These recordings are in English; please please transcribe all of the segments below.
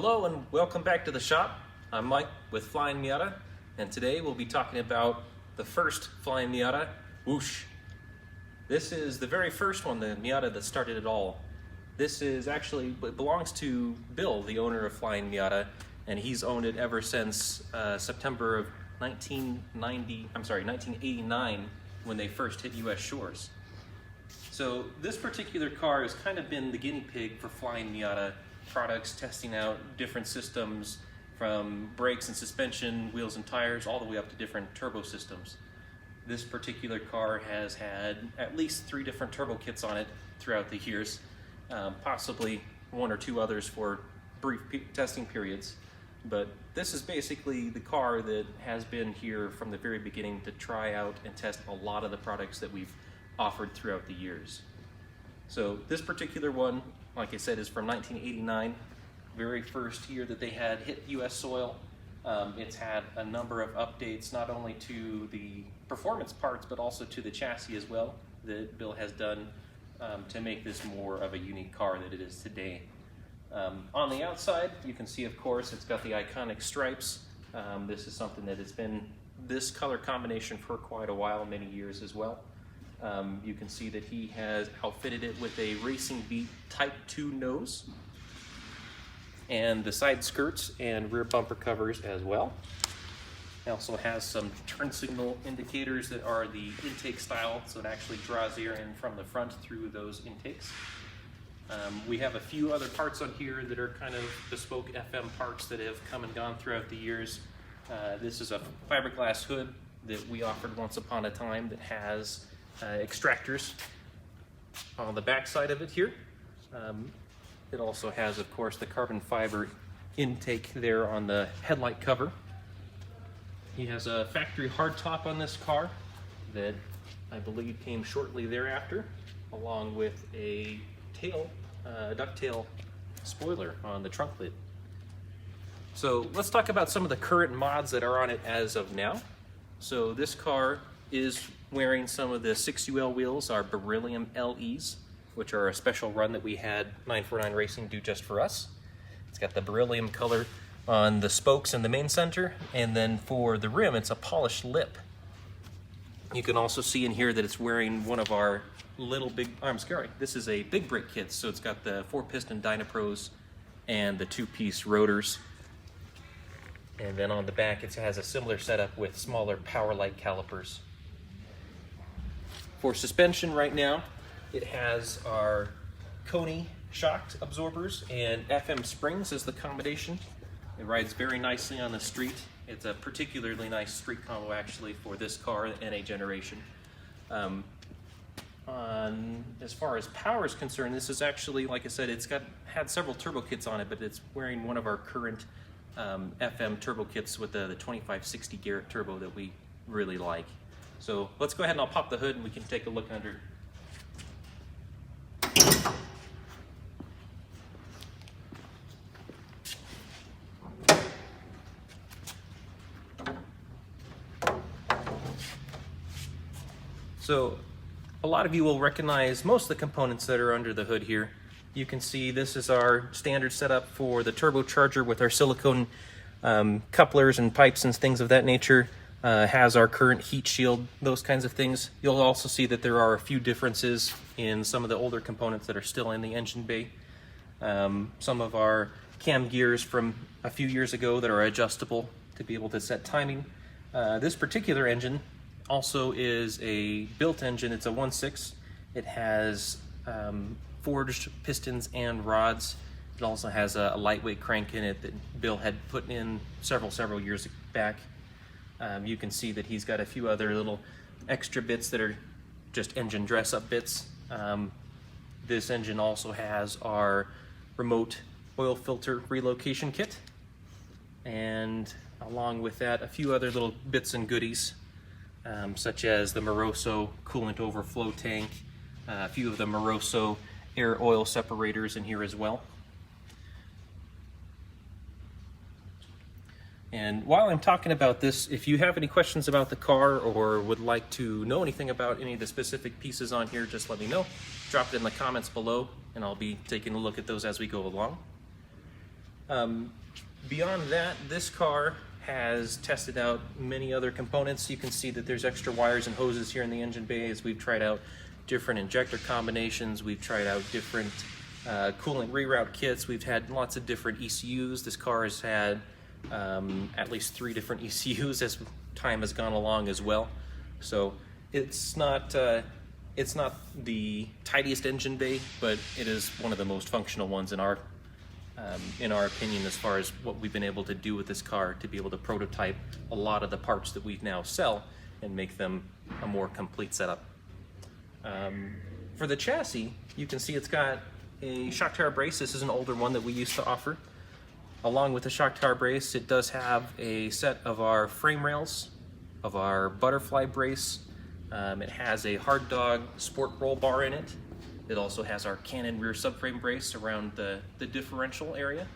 Hello and welcome back to the shop. I'm Mike with Flyin Miata, and today we'll be talking about the first Flyin Miata, Whoosh. This is the very first one, the Miata that started it all. This is actually, it belongs to Bill, the owner of Flyin Miata, and he's owned it ever since September of 1989, when they first hit US shores. So this particular car has kind of been the guinea pig for Flyin Miata products, testing out different systems from brakes and suspension, wheels and tires, all the way up to different turbo systems. This particular car has had at least 3 different turbo kits on it throughout the years, possibly 1 or 2 others for brief testing periods. But this is basically the car that has been here from the very beginning to try out and test a lot of the products that we've offered throughout the years. So this particular one, like I said, is from 1989, very first year that they had hit US soil. It's had a number of updates, not only to the performance parts, but also to the chassis as well, that Bill has done to make this more of a unique car that it is today. On the outside, you can see, of course, it's got the iconic stripes. This is something that has been this color combination for quite a while, many years as well. You can see that he has outfitted it with a Racing Beat Type 2 nose and the side skirts and rear bumper covers as well. It also has some turn signal indicators that are the intake style, so it actually draws air in from the front through those intakes. We have a few other parts on here that are kind of bespoke FM parts that have come and gone throughout the years. This is a fiberglass hood that we offered once upon a time that has extractors on the back side of it here. It also has, of course, the carbon fiber intake there on the headlight cover. He has a factory hardtop on this car that I believe came shortly thereafter, along with a ducktail spoiler on the trunk lid. So let's talk about some of the current mods that are on it as of now. So this car is wearing some of the 6UL wheels, our Beryllium LEs, which are a special run that we had 949 Racing do just for us. It's got the beryllium color on the spokes and the main center, and then for the rim, it's a polished lip. You can also see in here that it's wearing one of our this is a big brake kit, so it's got the 4-piston Dynapros and the 2-piece rotors. And then on the back, it has a similar setup with smaller power light calipers. For suspension right now, it has our Koni shock absorbers and FM springs as the combination. It rides very nicely on the street. It's a particularly nice street combo actually for this car and a generation. As far as power is concerned, this is actually, like I said, had several turbo kits on it, but it's wearing one of our current FM turbo kits with the 2560 Garrett turbo that we really like. So let's go ahead and I'll pop the hood and we can take a look under. So a lot of you will recognize most of the components that are under the hood here. You can see this is our standard setup for the turbocharger with our silicone couplers and pipes and things of that nature. Has our current heat shield, those kinds of things. You'll also see that there are a few differences in some of the older components that are still in the engine bay. Some of our cam gears from a few years ago that are adjustable to be able to set timing. This particular engine also is a built engine. It's a 1.6. It has forged pistons and rods. It also has a lightweight crank in it that Bill had put in several years back. You can see that he's got a few other little extra bits that are just engine dress-up bits. This engine also has our remote oil filter relocation kit, and along with that, a few other little bits and goodies, such as the Moroso coolant overflow tank, a few of the Moroso air oil separators in here as well. And while I'm talking about this, if you have any questions about the car or would like to know anything about any of the specific pieces on here, just let me know. Drop it in the comments below and I'll be taking a look at those as we go along. Beyond that, this car has tested out many other components. You can see that there's extra wires and hoses here in the engine bay as we've tried out different injector combinations. We've tried out different coolant reroute kits. We've had lots of different ECUs. This car has had at least 3 different ECUs as time has gone along as well. So it's not the tidiest engine bay, but it is one of the most functional ones in our opinion, as far as what we've been able to do with this car to be able to prototype a lot of the parts that we now sell and make them a more complete setup. For the chassis, you can see it's got a shock tower brace. This is an older one that we used to offer. Along with the shock tower brace, it does have a set of our frame rails, of our butterfly brace. It has a hard dog sport roll bar in it. It also has our Cannon rear subframe brace around the differential area.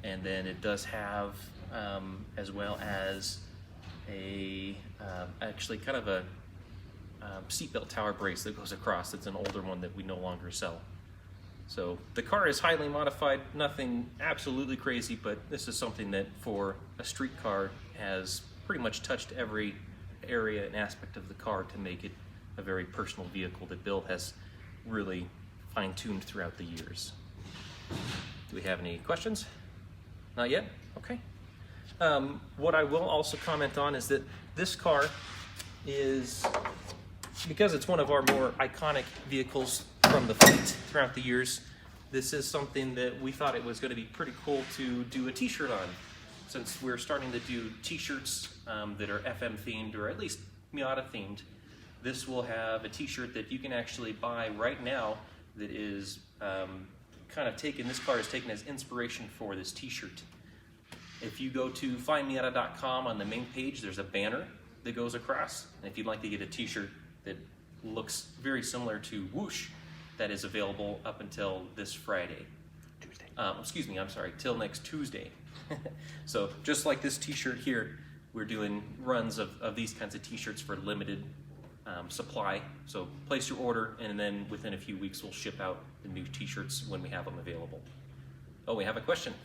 And then it does have, as well as actually kind of a seatbelt tower brace that goes across. It's an older one that we no longer sell. So the car is highly modified, nothing absolutely crazy, but this is something that for a street car has pretty much touched every area and aspect of the car to make it a very personal vehicle that Bill has really fine-tuned throughout the years. Do we have any questions? Not yet? Okay. What I will also comment on is that this car is, because it's one of our more iconic vehicles from the fleet throughout the years, this is something that we thought it was going to be pretty cool to do a t-shirt on. Since we're starting to do t-shirts that are FM themed, or at least Miata themed, this will have a t-shirt that you can actually buy right now that is kind of taken, this car is taken as inspiration for this t-shirt. If you go to flyinmiata.com, on the main page, there's a banner that goes across. And if you'd like to get a t-shirt that looks very similar to Whoosh, that is available up until this Friday. Tuesday. Excuse me, I'm sorry, till next Tuesday. So just like this t-shirt here, we're doing runs of these kinds of t-shirts for limited supply. So place your order, and then within a few weeks we'll ship out the new t-shirts when we have them available. Oh, we have a question.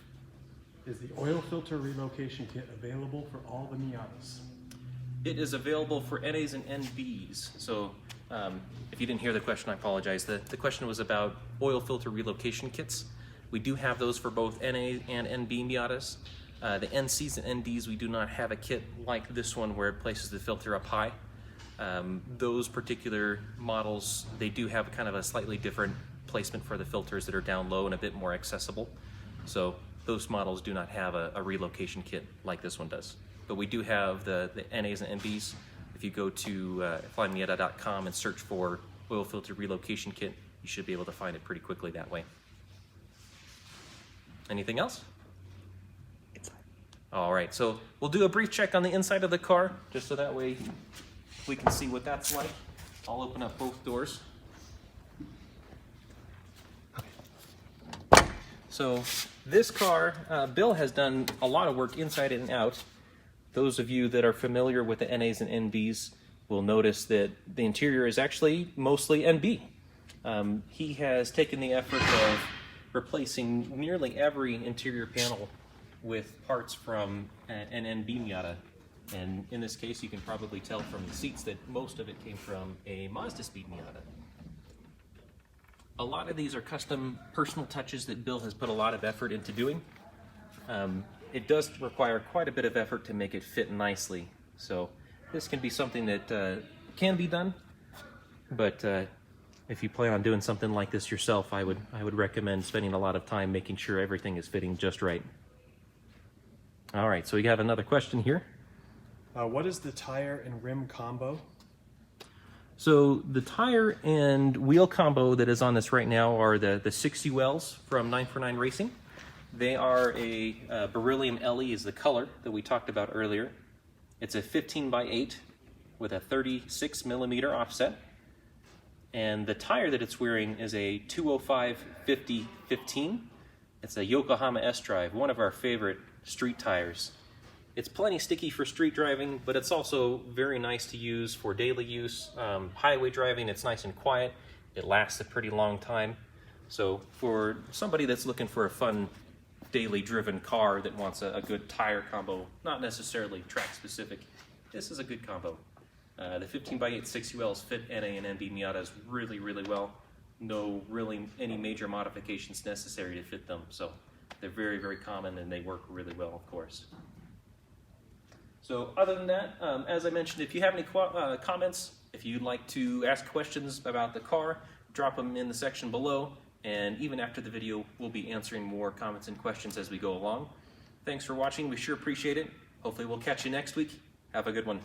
Is the Oil Filter Relocation Kit available for all the Miatas? It is available for NAs and NBs. So if you didn't hear the question, I apologize. The question was about oil filter relocation kits. We do have those for both NA and NB Miatas. The NCs and NDs, we do not have a kit like this one where it places the filter up high. Those particular models, they do have kind of a slightly different placement for the filters that are down low and a bit more accessible. So those models do not have a relocation kit like this one does. But we do have the NAs and NBs. If you go to flynmiata.com and search for Oil Filter Relocation Kit, you should be able to find it pretty quickly that way. Anything else? Inside. All right, so we'll do a brief check on the inside of the car, just so that way we can see what that's like. I'll open up both doors. So this car, Bill has done a lot of work inside and out. Those of you that are familiar with the NAs and NBs will notice that the interior is actually mostly NB. He has taken the effort of replacing nearly every interior panel with parts from an NB Miata. And in this case, you can probably tell from the seats that most of it came from a Mazda Speed Miata. A lot of these are custom personal touches that Bill has put a lot of effort into doing. It does require quite a bit of effort to make it fit nicely. So this can be something that can be done, but if you plan on doing something like this yourself, I would recommend spending a lot of time making sure everything is fitting just right. All right, so we have another question here. What is the tire and rim combo? So the tire and wheel combo that is on this right now are the 60 wells from 949 Racing. They are a beryllium LE is the color that we talked about earlier. It's a 15x8 with a 36 millimeter offset. And the tire that it's wearing is a 205/50/15. It's a Yokohama S-Drive, one of our favorite street tires. It's plenty sticky for street driving, but it's also very nice to use for daily use. Highway driving, it's nice and quiet. It lasts a pretty long time. So for somebody that's looking for a fun daily driven car that wants a good tire combo, not necessarily track specific, this is a good combo. The 15x8 6ULs fit NA and NB Miatas really, really well. No really any major modifications necessary to fit them, so they're very, very common and they work really well, of course. So other than that, as I mentioned, if you have any comments, if you'd like to ask questions about the car, drop them in the section below, and even after the video, we'll be answering more comments and questions as we go along. Thanks for watching, we sure appreciate it. Hopefully we'll catch you next week. Have a good one.